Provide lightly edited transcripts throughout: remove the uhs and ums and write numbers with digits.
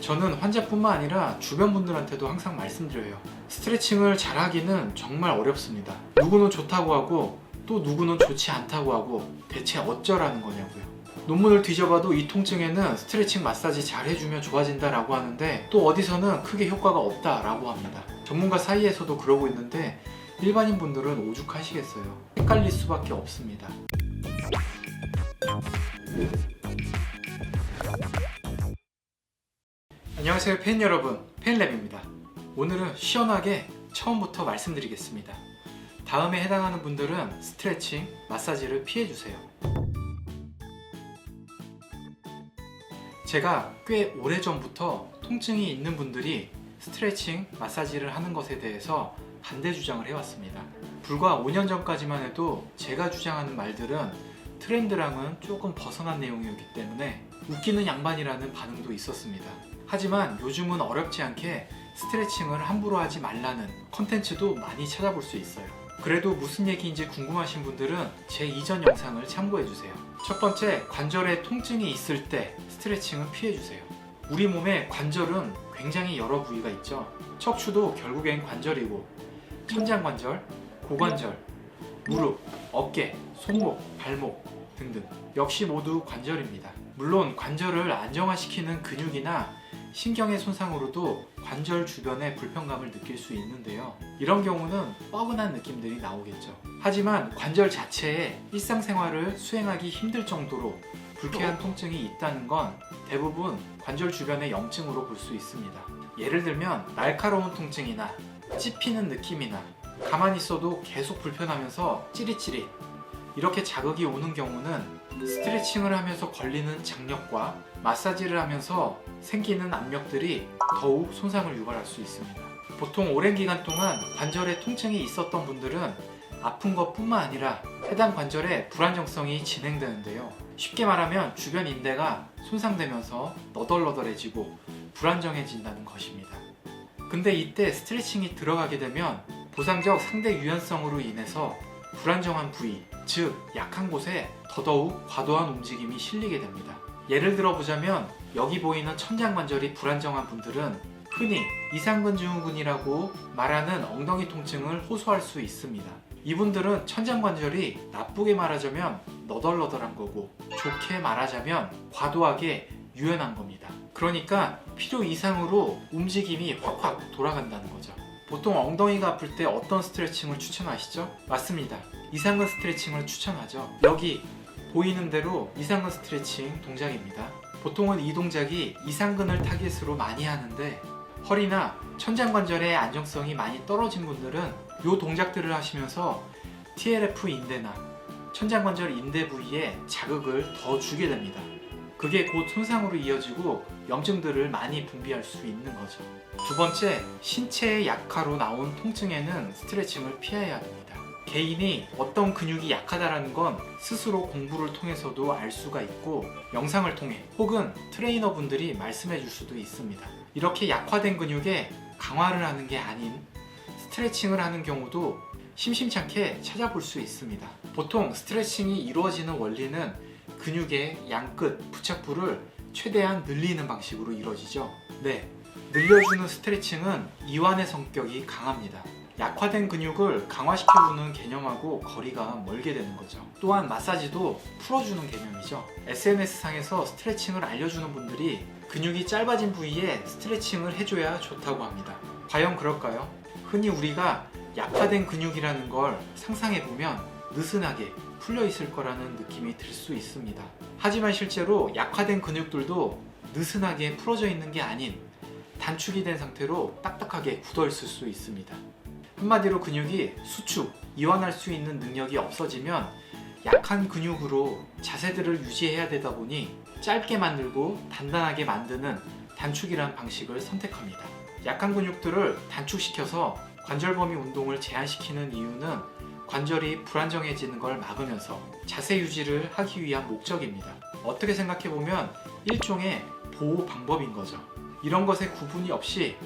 저는 환자뿐만 아니라 주변 분들한테도 항상 말씀드려요. 스트레칭을 잘하기는 정말 어렵습니다. 누구는 좋다고 하고 또 누구는 좋지 않다고 하고 대체 어쩌라는 거냐고요. 논문을 뒤져봐도 이 통증에는 스트레칭 마사지 잘 해주면 좋아진다라고 하는데 또 어디서는 크게 효과가 없다라고 합니다. 전문가 사이에서도 그러고 있는데 일반인 분들은 오죽하시겠어요. 헷갈릴 수밖에 없습니다. 안녕하세요 팬 여러분, 팬랩입니다. 오늘은 시원하게 처음부터 말씀드리겠습니다. 다음에 해당하는 분들은 스트레칭, 마사지를 피해주세요. 제가 꽤 오래전부터 통증이 있는 분들이 스트레칭, 마사지를 하는 것에 대해서 반대 주장을 해왔습니다. 불과 5년 전까지만 해도 제가 주장하는 말들은 트렌드랑은 조금 벗어난 내용이었기 때문에 웃기는 양반이라는 반응도 있었습니다. 하지만 요즘은 어렵지 않게 스트레칭을 함부로 하지 말라는 컨텐츠도 많이 찾아볼 수 있어요. 그래도 무슨 얘기인지 궁금하신 분들은 제 이전 영상을 참고해주세요. 첫 번째, 관절에 통증이 있을 때 스트레칭은 피해주세요. 우리 몸의 관절은 굉장히 여러 부위가 있죠. 척추도 결국엔 관절이고 천장관절, 고관절, 무릎, 어깨, 손목, 발목 등등 역시 모두 관절입니다. 물론 관절을 안정화시키는 근육이나 신경의 손상으로도 관절 주변에 불편감을 느낄 수 있는데요. 이런 경우는 뻐근한 느낌들이 나오겠죠. 하지만 관절 자체에 일상생활을 수행하기 힘들 정도로 불쾌한 통증이 있다는 건 대부분 관절 주변의 염증으로 볼 수 있습니다. 예를 들면 날카로운 통증이나 찝히는 느낌이나 가만히 있어도 계속 불편하면서 찌릿찌릿 이렇게 자극이 오는 경우는 스트레칭을 하면서 걸리는 장력과 마사지를 하면서 생기는 압력들이 더욱 손상을 유발할 수 있습니다. 보통 오랜 기간 동안 관절에 통증이 있었던 분들은 아픈 것뿐만 아니라 해당 관절의 불안정성이 진행되는데요. 쉽게 말하면 주변 인대가 손상되면서 너덜너덜해지고 불안정해진다는 것입니다. 근데 이때 스트레칭이 들어가게 되면 보상적 상대 유연성으로 인해서 불안정한 부위, 즉 약한 곳에 더더욱 과도한 움직임이 실리게 됩니다. 예를 들어 보자면 여기 보이는 천장관절이 불안정한 분들은 흔히 이상근증후군이라고 말하는 엉덩이 통증을 호소할 수 있습니다. 이분들은 천장관절이 나쁘게 말하자면 너덜너덜한 거고 좋게 말하자면 과도하게 유연한 겁니다. 그러니까 필요 이상으로 움직임이 확확 돌아간다는 거죠. 보통 엉덩이가 아플 때 어떤 스트레칭을 추천하시죠? 맞습니다. 이상근 스트레칭을 추천하죠. 여기 보이는 대로 이상근 스트레칭 동작입니다. 보통은 이 동작이 이상근을 타깃으로 많이 하는데 허리나 천장관절의 안정성이 많이 떨어진 분들은 이 동작들을 하시면서 TLF 인대나 천장관절 인대 부위에 자극을 더 주게 됩니다. 그게 곧 손상으로 이어지고 염증들을 많이 분비할 수 있는 거죠. 두 번째, 신체의 약화로 나온 통증에는 스트레칭을 피해야 합니다. 개인이 어떤 근육이 약하다라는 건 스스로 공부를 통해서도 알 수가 있고 영상을 통해 혹은 트레이너 분들이 말씀해 줄 수도 있습니다. 이렇게 약화된 근육에 강화를 하는 게 아닌 스트레칭을 하는 경우도 심심찮게 찾아볼 수 있습니다. 보통 스트레칭이 이루어지는 원리는 근육의 양끝, 부착부를 최대한 늘리는 방식으로 이루어지죠. 네, 늘려주는 스트레칭은 이완의 성격이 강합니다. 약화된 근육을 강화시켜주는 개념하고 거리가 멀게 되는 거죠. 또한 마사지도 풀어주는 개념이죠. SNS상에서 스트레칭을 알려주는 분들이 근육이 짧아진 부위에 스트레칭을 해줘야 좋다고 합니다. 과연 그럴까요? 흔히 우리가 약화된 근육이라는 걸 상상해보면 느슨하게 풀려 있을 거라는 느낌이 들 수 있습니다. 하지만 실제로 약화된 근육들도 느슨하게 풀어져 있는 게 아닌 단축이 된 상태로 딱딱하게 굳어 있을 수 있습니다. 한마디로 근육이 수축, 이완할 수 있는 능력이 없어지면 약한 근육으로 자세들을 유지해야 되다 보니 짧게 만들고 단단하게 만드는 단축이란 방식을 선택합니다. 약한 근육들을 단축시켜서 관절 범위 운동을 제한시키는 이유는 관절이 불안정해지는 걸 막으면서 자세 유지를 하기 위한 목적입니다. 어떻게 생각해보면 일종의 보호 방법인 거죠. 이런 것에 구분이 없이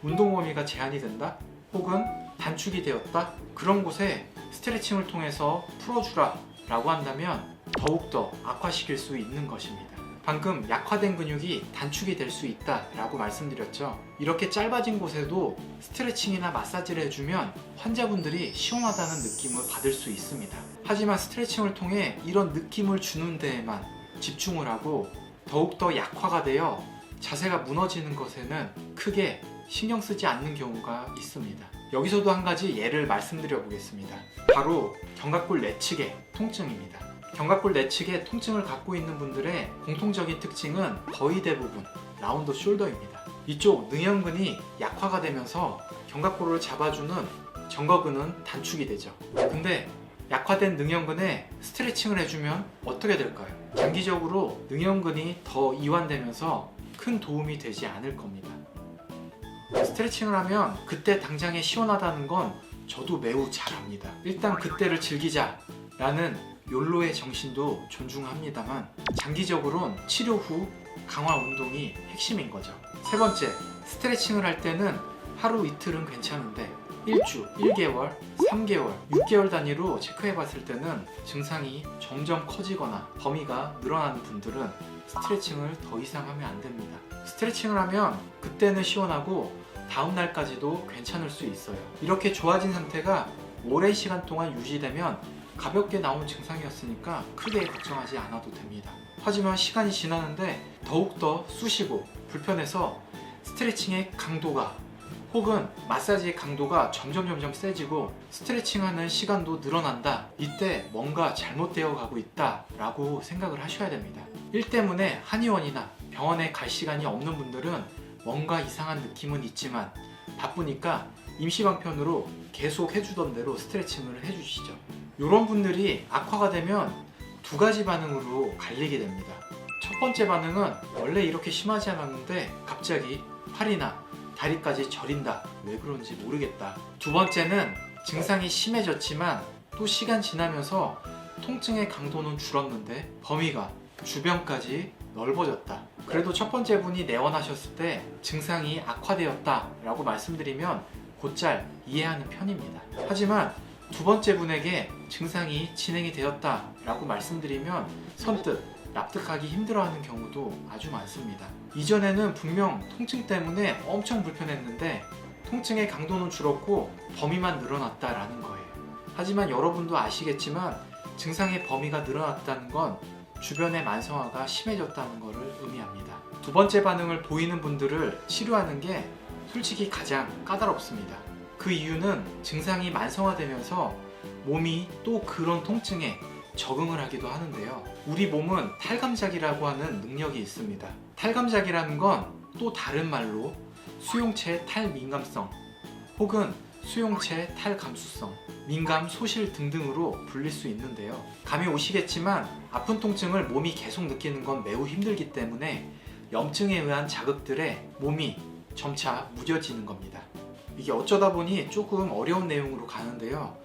운동 범위가 제한이 된다? 혹은 단축이 되었다? 그런 곳에 스트레칭을 통해서 풀어주라 라고 한다면 더욱더 악화시킬 수 있는 것입니다. 방금 약화된 근육이 단축이 될 수 있다라고 말씀드렸죠. 이렇게 짧아진 곳에도 스트레칭이나 마사지를 해주면 환자분들이 시원하다는 느낌을 받을 수 있습니다. 하지만 스트레칭을 통해 이런 느낌을 주는 데에만 집중을 하고 더욱더 약화가 되어 자세가 무너지는 것에는 크게 신경 쓰지 않는 경우가 있습니다. 여기서도 한 가지 예를 말씀드려 보겠습니다. 바로 견갑골 내측의 통증입니다. 견갑골 내측의 통증을 갖고 있는 분들의 공통적인 특징은 거의 대부분 라운드 숄더입니다. 이쪽 능형근이 약화가 되면서 견갑골을 잡아주는 정거근은 단축이 되죠. 근데 약화된 능형근에 스트레칭을 해주면 어떻게 될까요? 장기적으로 능형근이 더 이완되면서 큰 도움이 되지 않을 겁니다. 스트레칭을 하면 그때 당장에 시원하다는 건 저도 매우 잘 압니다. 일단 그때를 즐기자라는 욜로의 정신도 존중합니다만 장기적으로는 치료 후 강화 운동이 핵심인 거죠. 세 번째, 스트레칭을 할 때는 하루 이틀은 괜찮은데 1주, 1개월, 3개월, 6개월 단위로 체크해 봤을 때는 증상이 점점 커지거나 범위가 늘어나는 분들은 스트레칭을 더 이상 하면 안 됩니다. 스트레칭을 하면 그때는 시원하고 다음날까지도 괜찮을 수 있어요. 이렇게 좋아진 상태가 오랜 시간 동안 유지되면 가볍게 나온 증상이었으니까 크게 걱정하지 않아도 됩니다. 하지만 시간이 지나는데 더욱더 쑤시고 불편해서 스트레칭의 강도가 혹은 마사지의 강도가 점점 세지고 스트레칭하는 시간도 늘어난다. 이때 뭔가 잘못되어 가고 있다 라고 생각을 하셔야 됩니다. 일 때문에 한의원이나 병원에 갈 시간이 없는 분들은 뭔가 이상한 느낌은 있지만 바쁘니까 임시방편으로 계속 해주던 대로 스트레칭을 해주시죠. 이런 분들이 악화가 되면 두 가지 반응으로 갈리게 됩니다. 첫 번째 반응은 원래 이렇게 심하지 않았는데 갑자기 팔이나 다리까지 저린다. 왜 그런지 모르겠다. 두 번째는 증상이 심해졌지만 또 시간 지나면서 통증의 강도는 줄었는데 범위가 주변까지 넓어졌다. 그래도 첫 번째 분이 내원하셨을 때 증상이 악화되었다 라고 말씀드리면 곧잘 이해하는 편입니다. 하지만 두 번째 분에게 증상이 진행이 되었다 라고 말씀드리면 선뜻 납득하기 힘들어하는 경우도 아주 많습니다. 이전에는 분명 통증 때문에 엄청 불편했는데 통증의 강도는 줄었고 범위만 늘어났다라는 거예요. 하지만 여러분도 아시겠지만 증상의 범위가 늘어났다는 건 주변의 만성화가 심해졌다는 것을 의미합니다. 두 번째 반응을 보이는 분들을 치료하는 게 솔직히 가장 까다롭습니다. 그 이유는 증상이 만성화되면서 몸이 또 그런 통증에 적응을 하기도 하는데요. 우리 몸은 탈감작이라고 하는 능력이 있습니다. 탈감작이라는 건 또 다른 말로 수용체 탈민감성 혹은 수용체 탈감수성, 민감, 소실 등등으로 불릴 수 있는데요. 감이 오시겠지만 아픈 통증을 몸이 계속 느끼는 건 매우 힘들기 때문에 염증에 의한 자극들에 몸이 점차 무뎌지는 겁니다. 이게 어쩌다 보니 조금 어려운 내용으로 가는데요.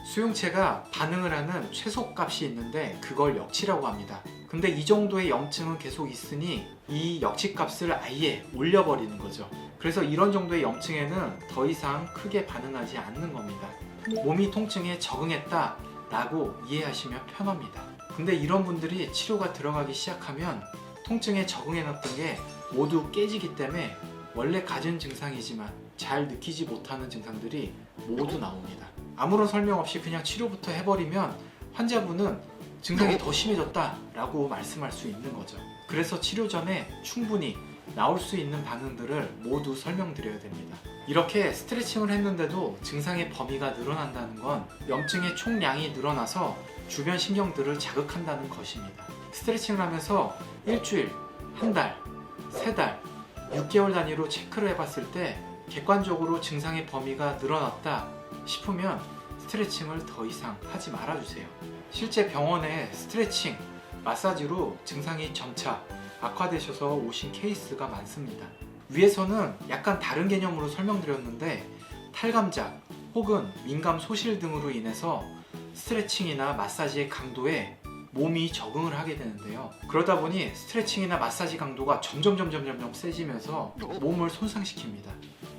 수용체가 반응을 하는 최소값이 있는데 그걸 역치라고 합니다. 근데 이 정도의 염증은 계속 있으니 이 역치값을 아예 올려버리는 거죠. 그래서 이런 정도의 염증에는 더 이상 크게 반응하지 않는 겁니다. 몸이 통증에 적응했다 라고 이해하시면 편합니다. 근데 이런 분들이 치료가 들어가기 시작하면 통증에 적응해놨던 게 모두 깨지기 때문에 원래 가진 증상이지만 잘 느끼지 못하는 증상들이 모두 나옵니다. 아무런 설명 없이 그냥 치료부터 해버리면 환자분은 증상이 더 심해졌다 라고 말씀할 수 있는 거죠. 그래서 치료 전에 충분히 나올 수 있는 반응들을 모두 설명드려야 됩니다. 이렇게 스트레칭을 했는데도 증상의 범위가 늘어난다는 건 염증의 총량이 늘어나서 주변 신경들을 자극한다는 것입니다. 스트레칭을 하면서 일주일, 한 달, 세 달, 6개월 단위로 체크를 해봤을 때 객관적으로 증상의 범위가 늘어났다 싶으면 스트레칭을 더 이상 하지 말아주세요. 실제 병원에 스트레칭, 마사지로 증상이 점차 악화되셔서 오신 케이스가 많습니다. 위에서는 약간 다른 개념으로 설명드렸는데 탈감작 혹은 민감 소실 등으로 인해서 스트레칭이나 마사지의 강도에 몸이 적응을 하게 되는데요. 그러다 보니 스트레칭이나 마사지 강도가 점점 세지면서 몸을 손상시킵니다.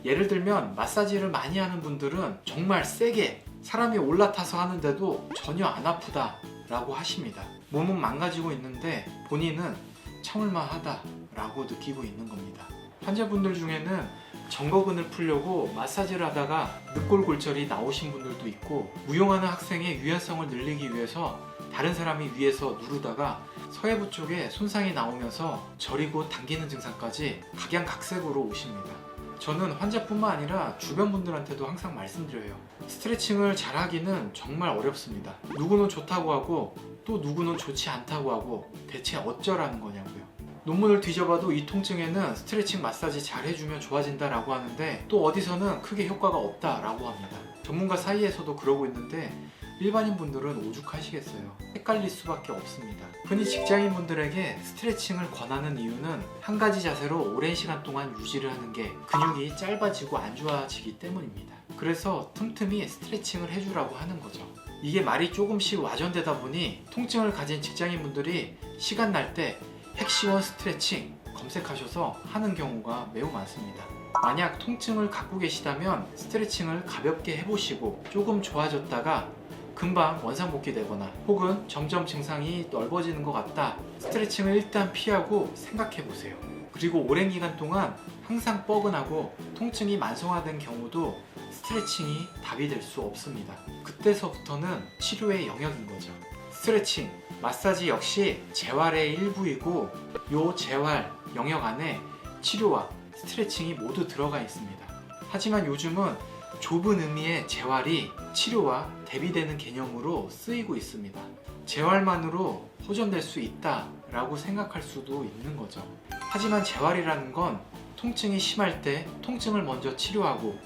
예를 들면 마사지를 많이 하는 분들은 정말 세게 사람이 올라타서 하는데도 전혀 안 아프다 라고 하십니다. 몸은 망가지고 있는데 본인은 참을만하다라고 느끼고 있는 겁니다. 환자분들 중에는 정거근을 풀려고 마사지를 하다가 늑골골절이 나오신 분들도 있고, 무용하는 학생의 유연성을 늘리기 위해서 다른 사람이 위에서 누르다가 서해부 쪽에 손상이 나오면서 저리고 당기는 증상까지 각양각색으로 오십니다. 저는 환자뿐만 아니라 주변 분들한테도 항상 말씀드려요. 스트레칭을 잘하기는 정말 어렵습니다. 누구는 좋다고 하고 또 누구는 좋지 않다고 하고 대체 어쩌라는 거냐고요. 논문을 뒤져봐도 이 통증에는 스트레칭 마사지 잘 해주면 좋아진다라고 하는데 또 어디서는 크게 효과가 없다라고 합니다. 전문가 사이에서도 그러고 있는데 일반인 분들은 오죽하시겠어요. 헷갈릴 수밖에 없습니다. 흔히 직장인 분들에게 스트레칭을 권하는 이유는 한 가지 자세로 오랜 시간 동안 유지를 하는 게 근육이 짧아지고 안 좋아지기 때문입니다. 그래서 틈틈이 스트레칭을 해주라고 하는 거죠. 이게 말이 조금씩 와전되다 보니 통증을 가진 직장인 분들이 시간 날 때 핵시원 스트레칭 검색하셔서 하는 경우가 매우 많습니다. 만약 통증을 갖고 계시다면 스트레칭을 가볍게 해보시고 조금 좋아졌다가 금방 원상복귀 되거나 혹은 점점 증상이 넓어지는 것 같다, 스트레칭을 일단 피하고 생각해 보세요. 그리고 오랜 기간 동안 항상 뻐근하고 통증이 만성화된 경우도 스트레칭이 답이 될 수 없습니다. 그때서부터는 치료의 영역인 거죠. 스트레칭, 마사지 역시 재활의 일부이고 이 재활 영역 안에 치료와 스트레칭이 모두 들어가 있습니다. 하지만 요즘은 좁은 의미의 재활이 치료와 대비되는 개념으로 쓰이고 있습니다. 재활만으로 호전될 수 있다라고 생각할 수도 있는 거죠. 하지만 재활이라는 건 통증이 심할 때 통증을 먼저 치료하고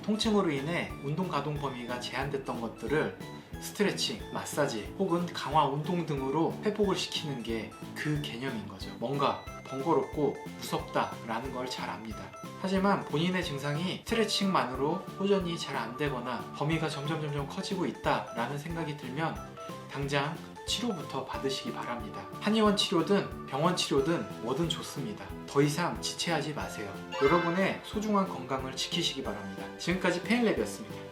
통증으로 인해 운동 가동 범위가 제한됐던 것들을 스트레칭, 마사지 혹은 강화 운동 등으로 회복을 시키는 게 그 개념인 거죠. 뭔가 번거롭고 무섭다라는 걸 잘 압니다. 하지만 본인의 증상이 스트레칭만으로 호전이 잘 안 되거나 범위가 점점 커지고 있다라는 생각이 들면 당장 치료부터 받으시기 바랍니다. 한의원 치료든 병원 치료든 뭐든 좋습니다. 더 이상 지체하지 마세요. 여러분의 소중한 건강을 지키시기 바랍니다. 지금까지 페인랩이었습니다.